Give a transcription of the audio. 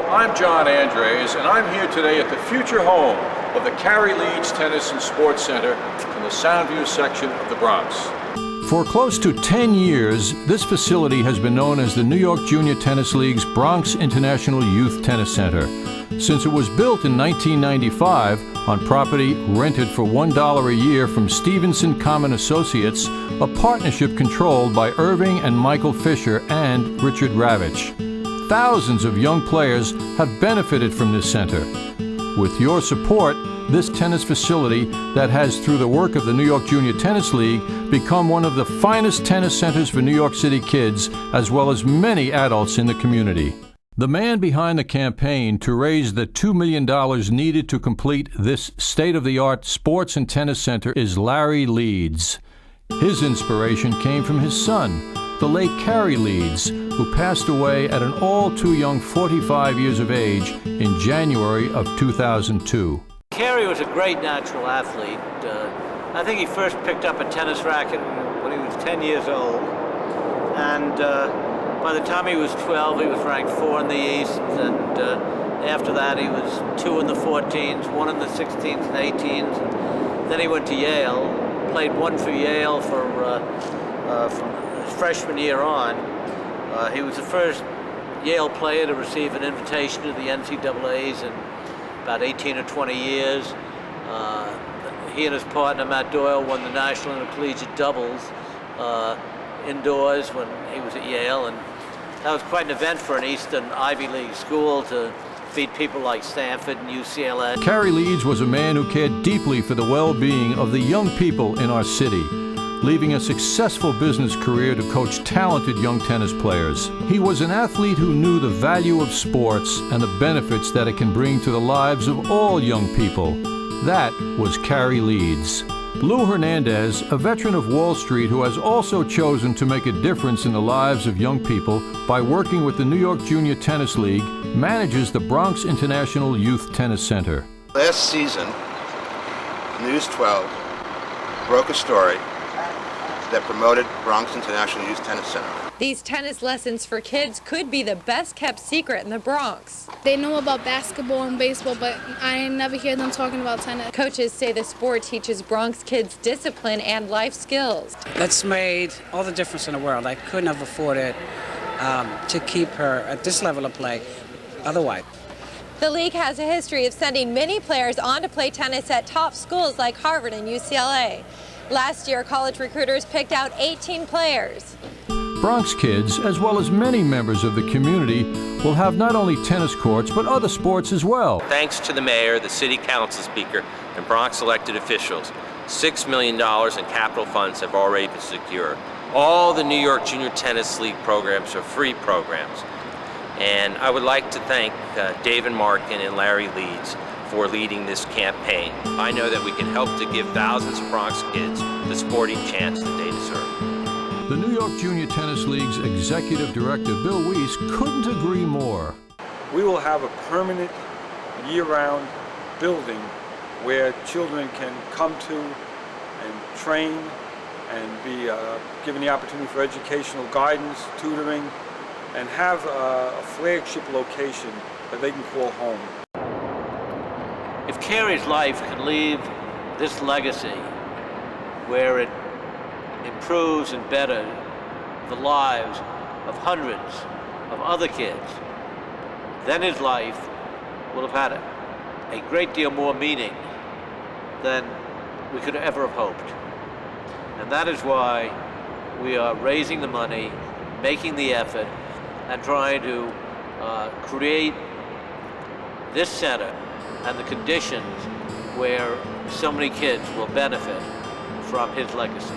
I'm John Andres, and I'm here today at the future home of the Cary Leeds Tennis and Sports Center in the Soundview section of the Bronx. For close to 10 years, this facility has been known as the New York Junior Tennis League's Bronx International Youth Tennis Center. Since it was built in 1995 on property rented for $1 a year from Stevenson Common Associates, a partnership controlled by Irving and Michael Fisher and Richard Ravitch. Thousands of young players have benefited from this center. With your support, this tennis facility that has, through the work of the New York Junior Tennis League, become one of the finest tennis centers for New York City kids, as well as many adults in the community. The man behind the campaign to raise the $2 million needed to complete this state-of-the-art sports and tennis center is Cary Leeds. His inspiration came from his son, the late Cary Leeds, who passed away at an all-too-young 45 years of age in January of 2002. Cary was a great natural athlete. I think he first picked up a tennis racket when he was 10 years old, and by the time he was 12, he was ranked 4 in the East, and after that he was 2 in the 14s, 1 in the 16s and 18s. And then he went to Yale, played 1 for Yale from his freshman year on. He was the first Yale player to receive an invitation to the NCAAs in about 18 or 20 years. He and his partner, Matt Doyle, won the National Intercollegiate Doubles indoors when he was at Yale, and that was quite an event for an Eastern Ivy League school to beat people like Stanford and UCLA. Cary Leeds was a man who cared deeply for the well-being of the young people in our city, leaving a successful business career to coach talented young tennis players. He was an athlete who knew the value of sports and the benefits that it can bring to the lives of all young people. That was Cary Leeds. Lou Hernandez, a veteran of Wall Street who has also chosen to make a difference in the lives of young people by working with the New York Junior Tennis League, manages the Bronx International Youth Tennis Center. Last season, News 12 broke a story that promoted Bronx International Youth Tennis Center. These tennis lessons for kids could be the best kept secret in the Bronx. They know about basketball and baseball, but I never hear them talking about tennis. Coaches say the sport teaches Bronx kids discipline and life skills. That's made all the difference in the world. I couldn't have afforded to keep her at this level of play otherwise. The league has a history of sending many players on to play tennis at top schools like Harvard and UCLA. Last year, college recruiters picked out 18 players. Bronx kids, as well as many members of the community, will have not only tennis courts, but other sports as well. Thanks to the mayor, the city council speaker, and Bronx elected officials, $6 million in capital funds have already been secured. All the New York Junior Tennis League programs are free programs. And I would like to thank David Markin and Cary Leeds for leading this campaign. I know that we can help to give thousands of Bronx kids the sporting chance that they deserve. The New York Junior Tennis League's executive director, Bill Weiss, couldn't agree more. We will have a permanent, year-round building where children can come to and train and be given the opportunity for educational guidance, tutoring, and have a flagship location that they can call home. If Cary's life can leave this legacy where it improves and betters the lives of hundreds of other kids, then his life will have had a great deal more meaning than we could ever have hoped. And that is why we are raising the money, making the effort, and trying to create this center and the conditions where so many kids will benefit from his legacy.